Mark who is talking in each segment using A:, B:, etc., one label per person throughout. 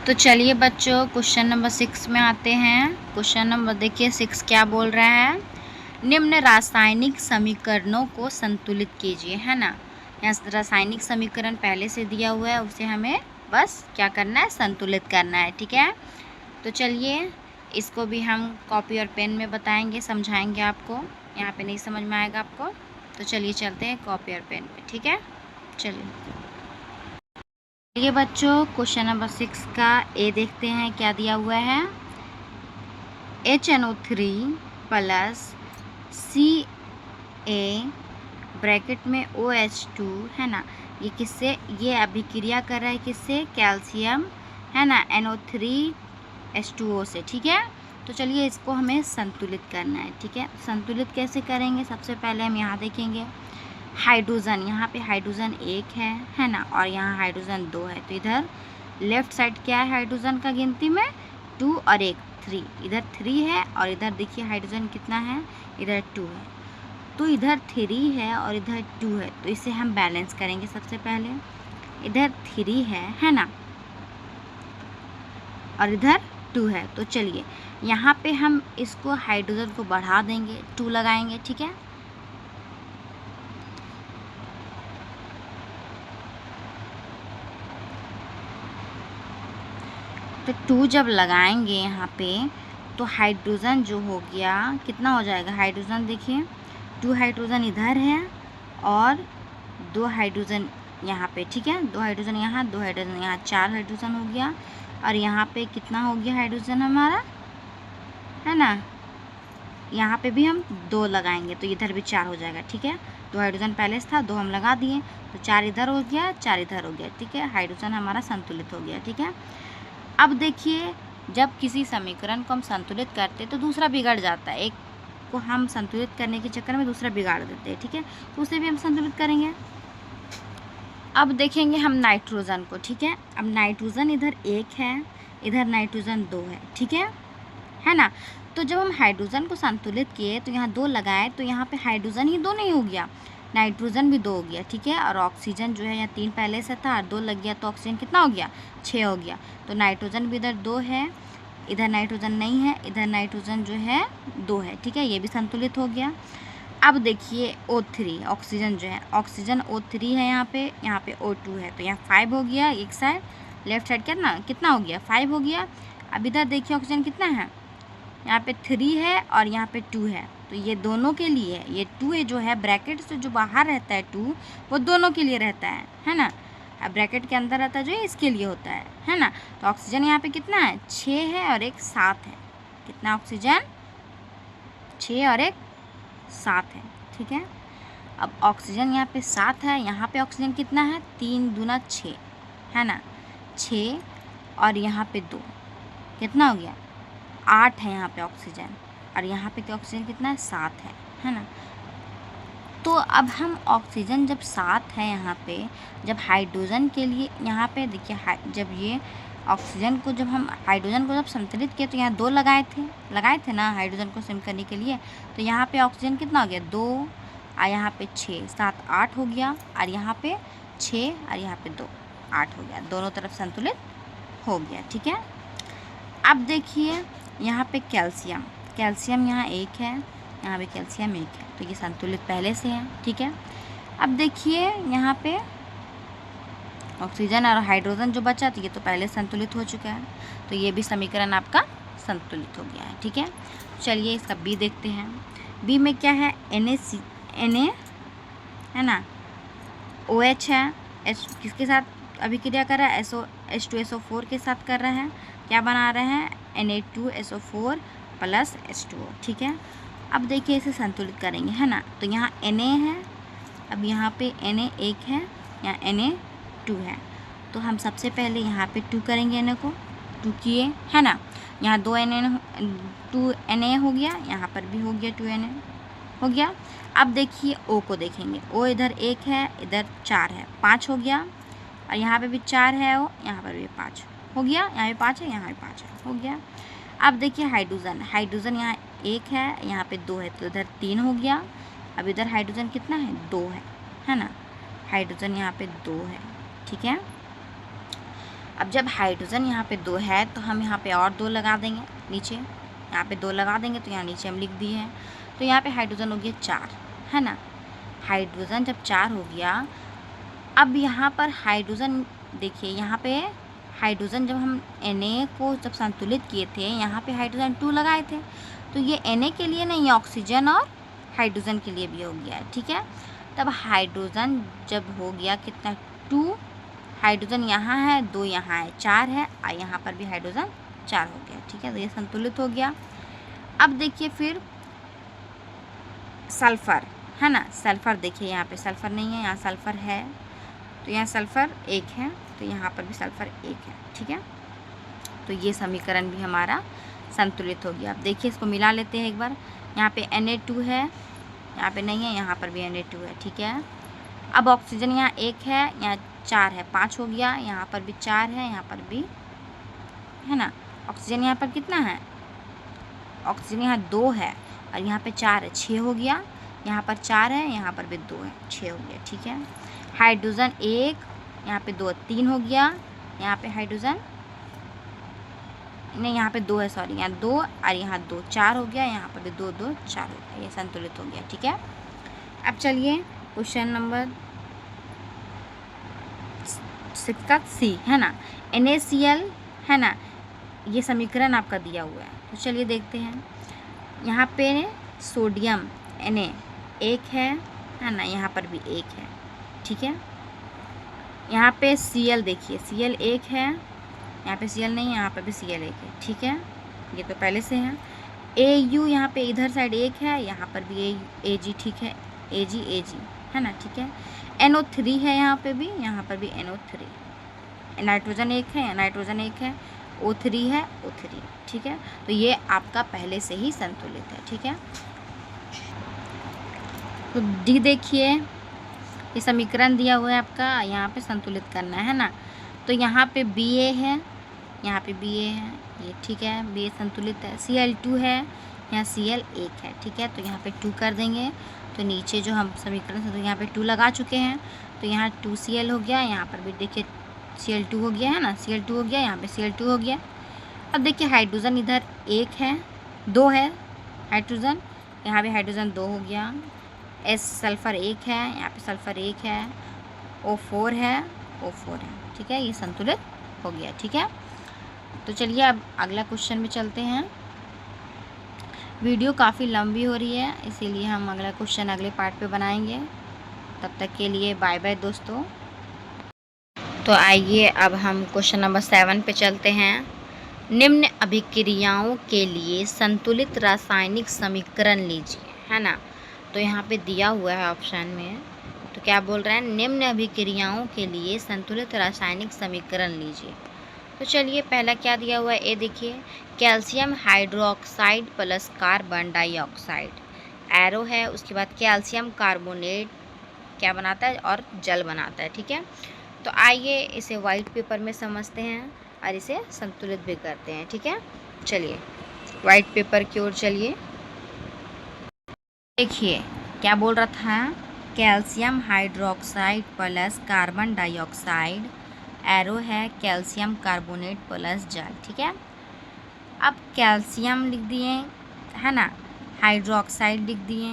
A: तो चलिए बच्चों क्वेश्चन नंबर 6 में आते हैं। क्वेश्चन नंबर देखिए 6 क्या बोल रहा है, निम्न रासायनिक समीकरणों को संतुलित कीजिए, है ना। यहाँ रासायनिक समीकरण पहले से दिया हुआ है, उसे हमें बस क्या करना है, संतुलित करना है, ठीक है। तो चलिए इसको भी हम कॉपी और पेन में बताएंगे, समझाएंगे आपको, यहाँ पे नहीं समझ में आएगा आपको। तो चलिए चलते हैं कॉपी और पेन पे, ठीक है। चलिए बच्चों क्वेश्चन नंबर 6 का ए देखते हैं क्या दिया हुआ है। HNO3 प्लस Ca ब्रैकेट में OH2, है ना। ये किससे, ये अभिक्रिया कर रहा है किससे, कैल्शियम, है ना, NO3H2O से, ठीक है। तो चलिए इसको हमें संतुलित करना है, ठीक है। संतुलित कैसे करेंगे, सबसे पहले हम यहाँ देखेंगे हाइड्रोजन, यहाँ पे हाइड्रोजन 1 है ना, और यहाँ हाइड्रोजन 2 है। तो इधर लेफ्ट साइड क्या है हाइड्रोजन का गिनती में 2 और 1 3, इधर 3 है और इधर देखिए हाइड्रोजन कितना है, इधर 2 है। तो इधर 3 है और इधर 2 है, तो इसे हम बैलेंस करेंगे। सबसे पहले इधर 3 है ना, और इधर 2 है। तो चलिए यहाँ पे हम इसको हाइड्रोजन को बढ़ा देंगे, 2 लगाएंगे, ठीक है। तो 2 जब लगाएंगे यहाँ पे तो हाइड्रोजन जो हो गया कितना हो जाएगा, हाइड्रोजन देखिए 2 हाइड्रोजन इधर है और 2 हाइड्रोजन यहाँ पे, ठीक है। 2 हाइड्रोजन यहाँ, 2 हाइड्रोजन यहाँ, 4 हाइड्रोजन हो गया। और यहाँ पे कितना हो गया हाइड्रोजन हमारा, है ना। यहाँ पे भी हम 2 लगाएंगे तो इधर भी 4 हो जाएगा, ठीक है। 2 हाइड्रोजन पहले से था, 2 हम लगा दिए तो 4 इधर हो गया, 4 इधर हो गया, ठीक है। हाइड्रोजन हमारा संतुलित हो गया, ठीक है। अब देखिए जब किसी समीकरण को हम संतुलित करते हैं तो दूसरा बिगड़ जाता है, एक को हम संतुलित करने के चक्कर में दूसरा बिगाड़ देते हैं, ठीक है। तो उसे भी हम संतुलित करेंगे। अब देखेंगे हम नाइट्रोजन को, ठीक है। अब नाइट्रोजन इधर 1 है, इधर नाइट्रोजन 2 है, ठीक है ना। तो जब हम हाइड्रोजन को संतुलित किए तो यहाँ 2 लगाए तो यहाँ पे हाइड्रोजन ही 2 नहीं हो गया, नाइट्रोजन भी 2 हो गया, ठीक है। और ऑक्सीजन जो है यहाँ 3 पहले से था और 2 लग गया तो ऑक्सीजन कितना हो गया, 6 हो गया। तो नाइट्रोजन भी इधर 2 है, इधर नाइट्रोजन नहीं है, इधर नाइट्रोजन जो है 2 है, ठीक है। ये भी संतुलित हो गया। अब देखिए O3 ऑक्सीजन जो है, ऑक्सीजन O3 है यहाँ पे O2 है, तो यहाँ 5 हो गया एक साइड, लेफ्ट साइड कितना हो गया, 5 हो गया। अब इधर देखिए ऑक्सीजन कितना है, यहाँ पे 3 है और यहाँ पे 2 है, तो ये दोनों के लिए है। ये 2 है जो है ब्रैकेट से जो बाहर रहता है 2, वो दोनों के लिए रहता है ना। अब ब्रैकेट के अंदर रहता है जो इसके लिए होता है ना। तो ऑक्सीजन यहाँ पे कितना है, 6 है और एक 7 है। कितना ऑक्सीजन, 6 और एक 7 है, ठीक है। अब ऑक्सीजन यहाँ पे 7 है, यहाँ पे ऑक्सीजन कितना है, 3 दूना 6, है ना, 6 और यहाँ पे 2, कितना हो गया, 8 है यहाँ पे ऑक्सीजन। और यहाँ पे ऑक्सीजन कितना है, 7 है ना। तो अब हम ऑक्सीजन जब 7 है यहाँ पे, जब हाइड्रोजन के लिए यहाँ पे देखिए जब ये ऑक्सीजन को जब हम हाइड्रोजन को जब संतुलित किए तो यहाँ 2 लगाए थे ना हाइड्रोजन को सिम करने के लिए। तो यहाँ पे ऑक्सीजन कितना हो गया, 2 और यहाँ पे 6, 7 8 हो गया, और यहाँ पे 6 और यहाँ पे 2 8 हो गया, दोनों तरफ संतुलित हो गया, ठीक है। अब देखिए यहाँ पे कैल्शियम यहाँ 1 है, यहाँ पे कैल्शियम 1 है, तो ये संतुलित पहले से है, ठीक है। अब देखिए यहाँ पे ऑक्सीजन और हाइड्रोजन जो बचा तो ये तो पहले संतुलित हो चुका है, तो ये भी समीकरण आपका संतुलित हो गया है, ठीक है। चलिए इसका बी देखते हैं। बी में क्या है, Na है ना, OH है, H किसके साथ अभिक्रिया कर रहा है, H2SO4 के साथ कर रहा है, क्या बना रहे हैं, Na2SO4 प्लस H2O, ठीक है। अब देखिए इसे संतुलित करेंगे, है ना। तो यहाँ Na है, अब यहाँ पे Na 1 है, यहाँ Na 2 है, तो हम सबसे पहले यहाँ पे 2 करेंगे, Na को 2 किए, है ना। यहाँ 2 Na हो गया, यहाँ पर भी हो गया 2 Na हो गया। अब देखिए O को देखेंगे, O इधर 1 है, इधर 4 है, 5 हो गया, और यहाँ पे भी 4 है, O यहाँ पर भी 5 हो गया, यहाँ भी 5 है, यहाँ भी 5 है, हो गया। अब देखिए हाइड्रोजन यहाँ 1 है, यहाँ पे 2 है, तो इधर 3 हो गया। अब इधर हाइड्रोजन कितना है, 2 है ना। हाइड्रोजन यहाँ पे 2 है, ठीक है। अब जब हाइड्रोजन यहाँ पे 2 है तो हम यहाँ पे और 2 लगा देंगे नीचे, यहाँ पे 2 लगा देंगे तो यहाँ नीचे हम लिख दिए हैं। तो यहाँ पे हाइड्रोजन हो गया 4, है ना। हाइड्रोजन जब 4 हो गया, अब यहाँ पर हाइड्रोजन देखिए, यहाँ पे हाइड्रोजन जब हम Na को जब संतुलित किए थे, यहाँ पे हाइड्रोजन 2 लगाए थे, तो ये Na के लिए नहीं, ये ऑक्सीजन और हाइड्रोजन के लिए भी हो गया है, ठीक है। तब हाइड्रोजन जब हो गया कितना 2, हाइड्रोजन यहाँ है 2, यहाँ है 4 है, और यहाँ पर भी हाइड्रोजन 4 हो गया, ठीक है। तो ये संतुलित हो गया। अब देखिए फिर सल्फ़र, है ना। सल्फ़र देखिए, यहाँ पे सल्फ़र नहीं है, यहाँ सल्फ़र है, तो यहाँ सल्फ़र 1 है, तो यहाँ पर भी सल्फ़र 1 है, ठीक है। तो ये समीकरण भी हमारा संतुलित हो गया। अब देखिए इसको मिला लेते हैं एक बार। यहाँ पे Na2 है, यहाँ पे नहीं है, यहाँ पर भी Na2 है, ठीक है। अब ऑक्सीजन यहाँ 1 है, यहाँ 4 है, 5 हो गया, यहाँ पर भी 4 है, यहाँ पर भी, है ना। ऑक्सीजन यहाँ पर कितना है, ऑक्सीजन यहाँ 2 है और यहाँ पे 4 है, 6 हो गया। यहाँ पर 4 है, यहाँ पर भी 2 है, 6 हो गया, ठीक है। हाइड्रोजन 1, यहाँ पे 2, 3 हो गया। यहाँ पे हाइड्रोजन नहीं, यहाँ पे 2 है, सॉरी, यहाँ 2 और यहाँ 2, 4 हो गया। यहाँ पर भी 2, 2, 4 हो गया, ये संतुलित हो गया, ठीक है। अब चलिए क्वेश्चन नंबर 6 का C, है ना। NaCl, है ना, ये समीकरण आपका दिया हुआ है, तो चलिए देखते हैं। यहाँ पे सोडियम Na 1 है ना, यहाँ पर भी 1 है, ठीक है। यहाँ पे Cl देखिए, Cl 1 है, यहाँ पे Cl नहीं है, यहाँ पर भी Cl 1 है, ठीक है, ये तो पहले से है। Au यहाँ पे इधर साइड 1 है, यहाँ पर भी Ag, ठीक है, Ag, है ना, ठीक है। NO3 है यहाँ पे भी, यहाँ पर भी NO3। नाइट्रोजन 1 है, नाइट्रोजन 1 है, O3 है, O3, ठीक है। तो ये आपका पहले से ही संतुलित है, ठीक है। तो डी देखिए, ये समीकरण दिया हुआ है आपका, यहाँ पे संतुलित करना है ना। तो यहाँ पे Ba है, यहाँ पे Ba है, ये ठीक है, Ba संतुलित है। Cl2 है, यहाँ Cl 1 है, ठीक है। तो यहाँ पे 2 कर देंगे, तो नीचे जो हम समीकरण से, तो यहाँ पे 2 लगा चुके हैं, तो यहाँ 2Cl हो गया। यहाँ पर भी देखिए Cl2 हो गया, है ना, Cl2 हो गया, यहाँ पे Cl2 हो गया। अब देखिए हाइड्रोजन इधर 1 है, 2 है हाइड्रोजन, यहाँ पे हाइड्रोजन 2 हो गया। सल्फ़र 1 है, यहाँ पे सल्फ़र 1 है, O4 है, O4 है, ठीक है, ये संतुलित हो गया, ठीक है। तो चलिए अब अगला क्वेश्चन में चलते हैं। वीडियो काफ़ी लंबी हो रही है, इसीलिए हम अगला क्वेश्चन अगले पार्ट पे बनाएंगे। तब तक के लिए बाय बाय दोस्तों। तो आइए अब हम क्वेश्चन नंबर 7 पे चलते हैं। निम्न अभिक्रियाओं के लिए संतुलित रासायनिक समीकरण लीजिए, है ना। तो यहाँ पे दिया हुआ है ऑप्शन में, तो क्या बोल रहा है, निम्न अभिक्रियाओं के लिए संतुलित रासायनिक समीकरण लीजिए। तो चलिए पहला क्या दिया हुआ है, ये देखिए, calcium hydroxide plus carbon dioxide, arrow है, उसके बाद कैल्शियम कार्बोनेट क्या बनाता है, और जल बनाता है, ठीक है। तो आइए इसे वाइट पेपर में समझते हैं और इसे संतुलित भी करते हैं, ठीक है। चलिए वाइट पेपर की ओर चलिए। देखिए क्या बोल रहा था, calcium hydroxide plus carbon dioxide, arrow है कैल्शियम कार्बोनेट प्लस जल, ठीक है। अब कैल्शियम लिख दिए, है ना, हाइड्रोक्साइड लिख दिए,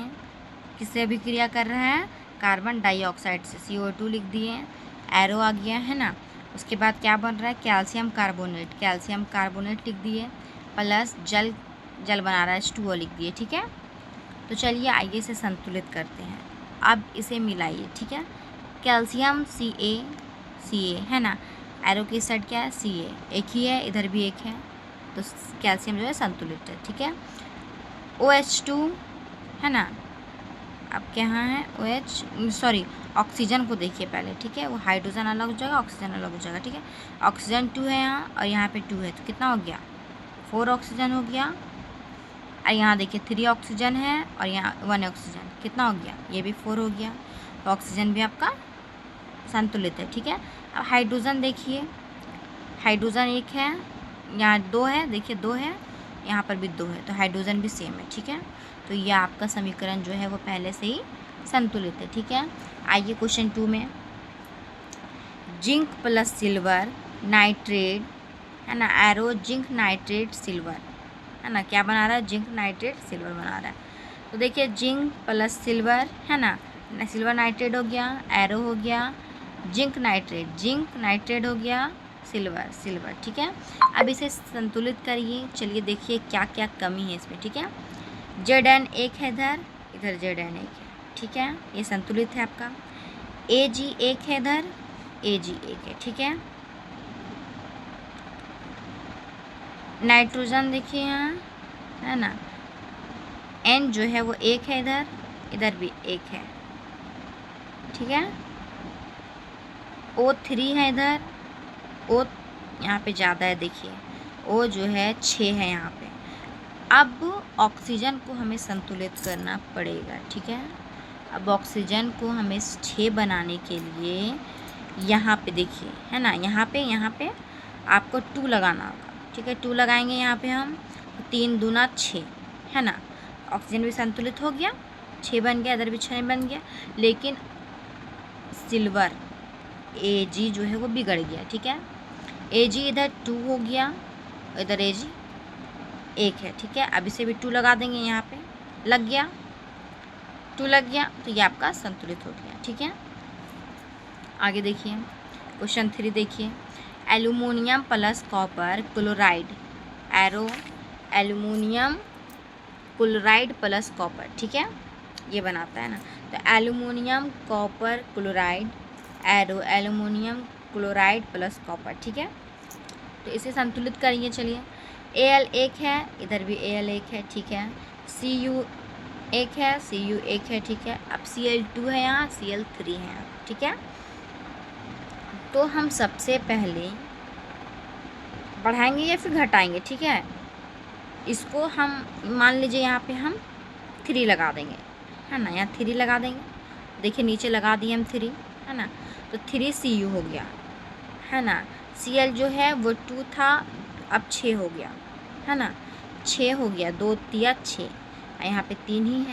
A: किससे अभिक्रिया कर रहा है, कार्बन डाइऑक्साइड से, CO2 लिख दिए, एरो आ गया, है ना। उसके बाद क्या बन रहा है, कैल्शियम कार्बोनेट लिख दिए, प्लस जल बना रहा है, H2O लिख दिए, ठीक है। तो चलिए आइए इसे संतुलित करते हैं। अब इसे मिलाइए, ठीक है। कैल्शियम Ca, है ना, एरो की साइड क्या है, Ca, एक ही है, इधर भी एक है, तो कैल्शियम जो है संतुलित है, ठीक है। OH2, है ना, अब क्या है, ऑक्सीजन को देखिए पहले, ठीक है, वो हाइड्रोजन अलग हो जाएगा, ऑक्सीजन अलग हो जाएगा, ठीक है। ऑक्सीजन 2 है यहाँ, और यहाँ पे 2 है, तो कितना हो गया, 4 ऑक्सीजन हो गया। और यहाँ देखिए 3 ऑक्सीजन है, और यहाँ 1 ऑक्सीजन, कितना हो गया, ये भी 4 हो गया। तो ऑक्सीजन भी आपका संतुलित है, ठीक है। अब हाइड्रोजन देखिए, हाइड्रोजन 1 है, यहाँ 2 है, देखिए 2 है, यहाँ पर भी 2 है, तो हाइड्रोजन भी सेम है, ठीक है। तो ये आपका समीकरण जो है वो पहले से ही संतुलित है, ठीक है। आइए क्वेश्चन 2 में, जिंक प्लस सिल्वर नाइट्रेट, है ना, एरो जिंक नाइट्रेट सिल्वर, है ना, क्या बना रहा है, जिंक नाइट्रेट सिल्वर बना रहा है। तो देखिए जिंक प्लस सिल्वर, है ना, सिल्वर नाइट्रेट हो गया, एरो हो गया, जिंक नाइट्रेट हो गया, सिल्वर सिल्वर, ठीक है। अब इसे संतुलित करिए। चलिए देखिए क्या क्या कमी है इसमें, ठीक है। Zn एक है इधर, इधर Zn एक है, ठीक है, ये संतुलित है आपका। Ag एक है इधर, Ag एक है, ठीक है। नाइट्रोजन देखिए यहाँ, है ना, N जो है वो एक है इधर, इधर भी एक है, ठीक है। O3 है इधर, O यहाँ पे ज़्यादा है, देखिए O जो है 6 है यहाँ पे। अब ऑक्सीजन को हमें संतुलित करना पड़ेगा, ठीक है। अब ऑक्सीजन को हमें 6 बनाने के लिए यहाँ पे देखिए, है ना, यहाँ पे आपको 2 लगाना होगा, ठीक है। 2 लगाएंगे यहाँ पे हम, 3 दूना 6, है ना। ऑक्सीजन भी संतुलित हो गया, 6 बन गया, इधर भी 6 बन गया, लेकिन सिल्वर Ag जो है वो बिगड़ गया, ठीक है। Ag इधर 2 हो गया, इधर Ag 1 है, ठीक है। अब इसे भी 2 लगा देंगे, यहाँ पे लग गया, 2 लग गया, तो ये आपका संतुलित हो गया, ठीक है। आगे देखिए क्वेश्चन 3 देखिए, aluminium plus copper chloride, arrow aluminium chloride plus copper, ठीक है, ये बनाता है ना। तो aluminium copper chloride, arrow aluminium chloride plus copper, ठीक है। तो इसे संतुलित करिए। चलिए Al एक है, इधर भी Al एक है, ठीक है। Cu एक है, Cu एक है, ठीक है। अब Cl2 है यहाँ, Cl3 है यहाँ, ठीक है। तो हम सबसे पहले बढ़ाएंगे या फिर घटाएंगे, ठीक है। इसको हम मान लीजिए यहाँ पे हम 3 लगा देंगे, है ना, यहाँ 3 लगा देंगे, देखिए नीचे लगा दिए हम 3, है ना। तो 3Cu हो गया, है ना। Cl जो है वो 2 था, अब 6 हो गया, है ना, 6 हो गया, 2 तिया 6, यहाँ पे 3 ही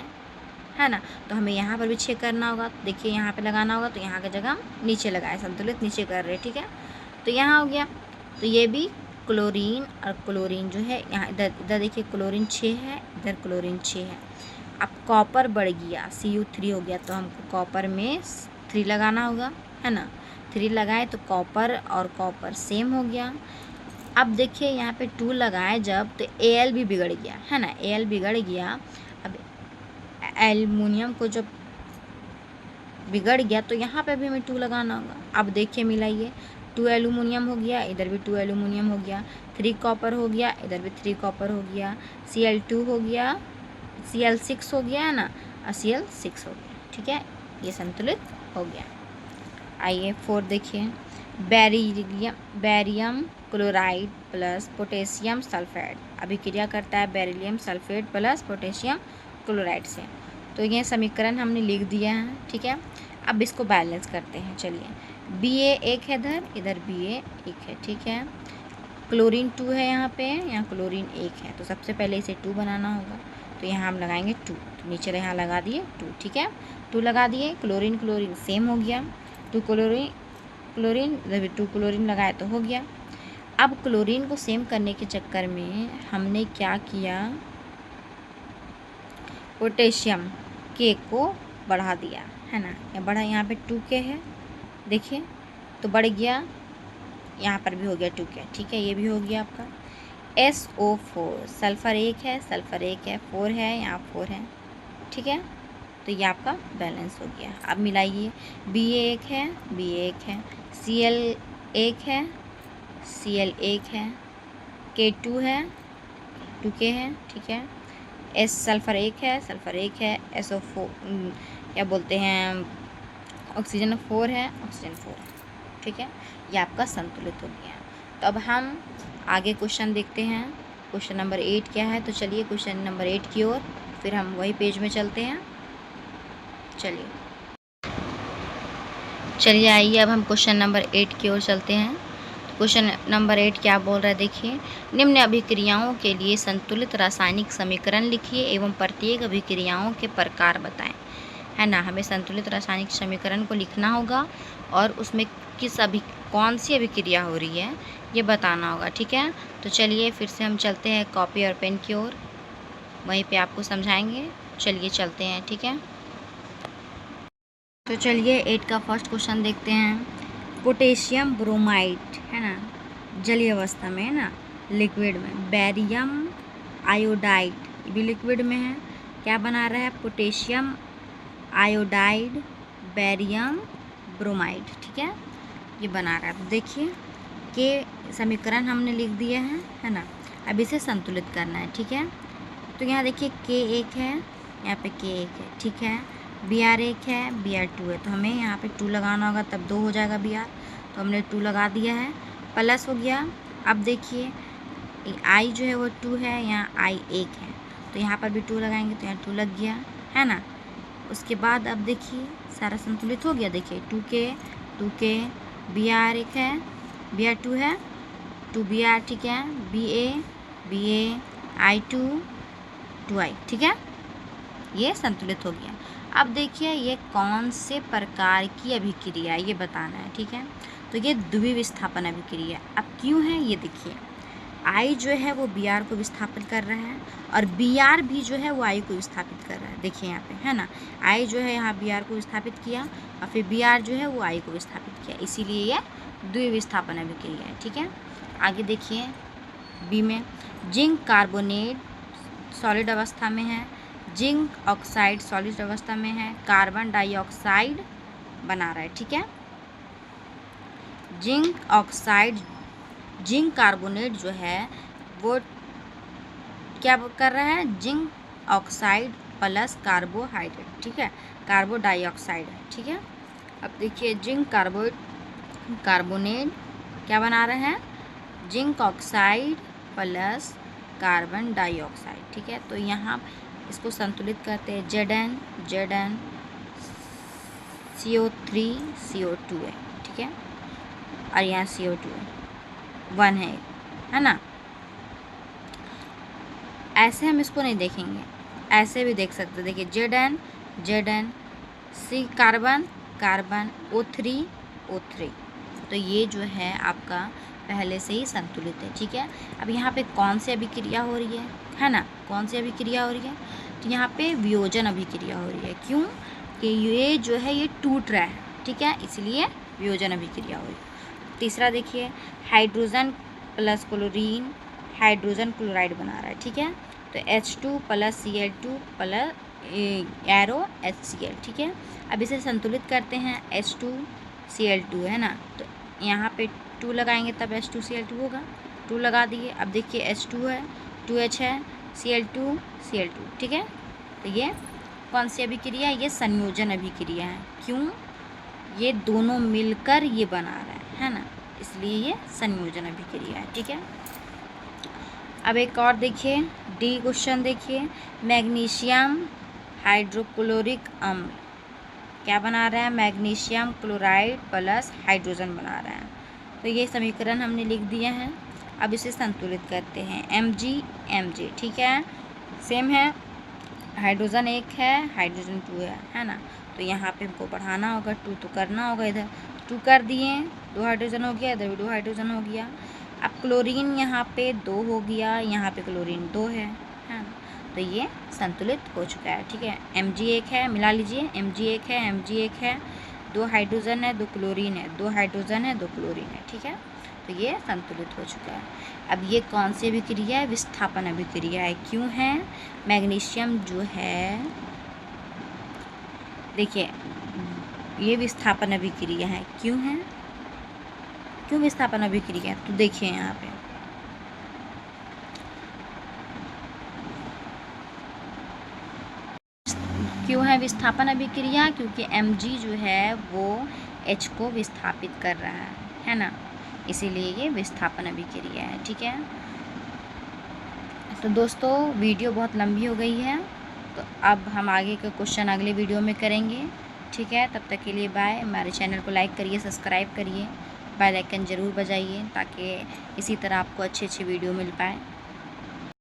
A: है ना। तो हमें यहाँ पर भी 6 करना होगा, देखिए यहाँ पे लगाना होगा, तो यहाँ की जगह हम नीचे लगाए, संतुलित नीचे कर रहे हैं, ठीक है। तो यहाँ हो गया, तो ये भी क्लोरीन और क्लोरीन जो है यहाँ, इधर देखिए क्लोरीन 6 है, इधर क्लोरीन 6 है। अब कॉपर बढ़ गया, Cu3 हो गया, तो हमको कॉपर में 3 लगाना होगा, है ना। 3 लगाए तो कॉपर और कॉपर सेम हो गया। अब देखिए यहाँ पे 2 लगाए जब, तो Al भी बिगड़ गया, है ना, Al बिगड़ गया। अब एल्युमिनियम को जब बिगड़ गया तो यहाँ पे भी हमें 2 लगाना होगा। अब देखिए मिलाइए, 2 एल्युमिनियम हो गया, इधर भी 2 एल्युमिनियम हो गया, 3 कॉपर हो गया, इधर भी 3 कॉपर हो गया, Cl2 हो गया, Cl6 हो गया, है ना, और Cl6 हो गया, ठीक है, ये संतुलित हो गया। आइए 4 देखिए, barium chloride plus potassium sulphate अभिक्रिया करता है beryllium sulphate plus potassium chloride से। तो ये समीकरण हमने लिख दिया है, ठीक है। अब इसको बैलेंस करते हैं। चलिए Ba एक है इधर, इधर Ba एक है, ठीक है। क्लोरीन 2 है यहाँ पे, यहाँ क्लोरीन 1 है, तो सबसे पहले इसे 2 बनाना होगा, तो यहाँ हम लगाएंगे 2, तो नीचे यहाँ लगा दिए 2, ठीक है, 2 लगा दिए। क्लोरीन क्लोरीन सेम हो गया, 2 क्लोरीन इधर भी 2 क्लोरीन लगाए तो हो गया। अब क्लोरीन को सेम करने के चक्कर में हमने क्या किया, पोटेशियम के को बढ़ा दिया, है ना, या बढ़ा, यहाँ पे 2K है, देखिए तो बढ़ गया, यहाँ पर भी हो गया 2K, ठीक है, ये भी हो गया आपका। SO4 सल्फ़र 1 है, सल्फ़र 1 है, 4 है, यहाँ 4 है, ठीक है। तो ये आपका बैलेंस हो गया। अब मिलाइए, Ba 1 है, Ba 1 है, Cl 1 है, Cl 1 है, K2 है, 2K है, ठीक है। S सल्फ़र 1 है, सल्फ़र 1 है, SO4 क्या बोलते हैं, ऑक्सीजन 4 है, ऑक्सीजन 4 है, ठीक है, ये आपका संतुलित हो गया। तो अब हम आगे क्वेश्चन देखते हैं, क्वेश्चन नंबर 8 क्या है। तो चलिए क्वेश्चन नंबर 8 की ओर फिर हम वही पेज में चलते हैं। चलिए आइए अब हम क्वेश्चन नंबर 8 की ओर चलते हैं। क्वेश्चन नंबर 8 क्या बोल रहा है, देखिए, निम्न अभिक्रियाओं के लिए संतुलित रासायनिक समीकरण लिखिए एवं प्रत्येक अभिक्रियाओं के प्रकार बताएं। है ना। हमें संतुलित रासायनिक समीकरण को लिखना होगा और उसमें कौन सी अभिक्रिया हो रही है ये बताना होगा, ठीक है। तो चलिए फिर से हम चलते हैं कॉपी और पेन की ओर, वहीं पे आपको समझाएंगे। चलिए चलते हैं, ठीक है। तो चलिए 8 का फर्स्ट क्वेश्चन देखते हैं। पोटेशियम ब्रोमाइड है ना, जलीय अवस्था में है ना, लिक्विड में। बेरियम आयोडाइड भी लिक्विड में है। क्या बना रहा है? पोटेशियम आयोडाइड बेरियम ब्रोमाइड, ठीक है, ये बना रहा है। तो देखिए के समीकरण हमने लिख दिए हैं, है ना। अब इसे संतुलित करना है, ठीक है। तो यहाँ देखिए के 1 है, यहाँ पे के 1 है, ठीक है। Br 1 है, Br 2 है, तो हमें यहाँ पे 2 लगाना होगा, तब 2 हो जाएगा Br। तो हमने 2 लगा दिया है, प्लस हो गया। अब देखिए I जो है वो 2 है, यहाँ I 1 है, तो यहाँ पर भी 2 लगाएंगे, तो यहाँ 2 लग गया, है ना। उसके बाद अब देखिए सारा संतुलित हो गया। देखिए 2K Br 1 है, Br 2 है, 2Br, ठीक है, Ba I2 2I, ठीक है, ये संतुलित हो गया। अब देखिए ये कौन से प्रकार की अभिक्रिया है ये बताना है, ठीक है। तो ये द्वितीय विस्थापन अभिक्रिया। अब क्यों है ये देखिए, I जो है वो Br को विस्थापित कर रहा है और Br भी जो है वो I को विस्थापित कर रहा है। देखिए यहाँ पे, है ना, I जो है यहाँ Br को विस्थापित किया और फिर Br जो है वो I को विस्थापित किया, इसीलिए ये द्वितीय विस्थापन अभिक्रिया है, ठीक है। आगे देखिए बी में, जिंक कार्बोनेट सॉलिड अवस्था में है, जिंक ऑक्साइड सॉलिड अवस्था में है, कार्बन डाइऑक्साइड बना रहा है, ठीक है। जिंक ऑक्साइड, जिंक कार्बोनेट जो है वो क्या कर रहा है? जिंक ऑक्साइड प्लस कार्बोहाइड्रेट, ठीक है, कार्बन डाइऑक्साइड है, ठीक है। अब देखिए जिंक कार्बोनेट क्या बना रहे हैं? Zinc oxide plus carbon dioxide, ठीक है। तो यहाँ इसको संतुलित करते हैं, Zn CO3 CO2 है, ठीक है, और यहाँ CO2 है, 1 है ना। ऐसे हम इसको नहीं देखेंगे, ऐसे भी देख सकते, देखिए Zn C कार्बन O3, तो ये जो है आपका पहले से ही संतुलित है, ठीक है। अब यहाँ पे कौन सी अभिक्रिया हो रही है ना, कौन सी अभिक्रिया हो रही है? तो यहाँ पे वियोजन अभिक्रिया हो रही है। क्यों? कि ये जो है ये टूट रहा है, ठीक है, इसलिए वियोजन अभिक्रिया हो रही है। तीसरा देखिए, hydrogen plus chlorine hydrogen chloride बना रहा है, ठीक है। तो H2 plus Cl2 plus arrow HCl, ठीक है। अब इसे संतुलित करते हैं, H2Cl2 है ना, तो यहाँ पे 2 लगाएंगे तब H2Cl2 होगा, 2 लगा दिए। अब देखिए H2 है, 2H है, Cl2, ठीक है। तो ये कौन सी अभिक्रिया है? ये संयोजन अभिक्रिया है। क्यों? ये दोनों मिलकर ये बना रहा है ना, इसलिए ये संयोजन अभिक्रिया है, ठीक है। अब एक और देखिए, डी क्वेश्चन देखिए, मैग्नीशियम हाइड्रोक्लोरिक अम्ल क्या बना रहा है? मैग्नीशियम क्लोराइड प्लस हाइड्रोजन बना रहा है। तो ये समीकरण हमने लिख दिए हैं। अब इसे संतुलित करते हैं, Mg, ठीक है, सेम है, हाइड्रोजन 1 है, हाइड्रोजन 2 है ना। तो यहाँ पे हमको बढ़ाना होगा, 2 तो करना होगा, इधर 2 कर दिए, 2 हाइड्रोजन हो गया, इधर भी 2 हाइड्रोजन हो गया। अब क्लोरीन यहाँ पे 2 हो गया, यहाँ पे क्लोरीन 2 है ना, तो ये संतुलित हो चुका है, ठीक है। Mg 1 है, मिला लीजिए, Mg 1 है, 2 हाइड्रोजन है, 2 क्लोरीन है, 2 हाइड्रोजन है, 2 क्लोरीन है, ठीक है। तो ये संतुलित हो चुका है। अब ये कौन सी अभिक्रिया है? विस्थापन अभिक्रिया है। क्यों है? मैग्नीशियम जो है, देखिए ये विस्थापन अभिक्रिया है। क्यों है? क्यों विस्थापन अभिक्रिया? तो देखिए यहाँ पे क्यों है विस्थापन अभिक्रिया? क्योंकि Mg जो है वो H को विस्थापित कर रहा है ना, इसीलिए ये विस्थापन अभिक्रिया है, ठीक है। तो दोस्तों वीडियो बहुत लंबी हो गई है, तो अब हम आगे का क्वेश्चन अगले वीडियो में करेंगे, ठीक है। तब तक के लिए बाय। हमारे चैनल को लाइक करिए, सब्सक्राइब करिए, बेल आइकन ज़रूर बजाइए ताकि इसी तरह आपको अच्छी वीडियो मिल पाए।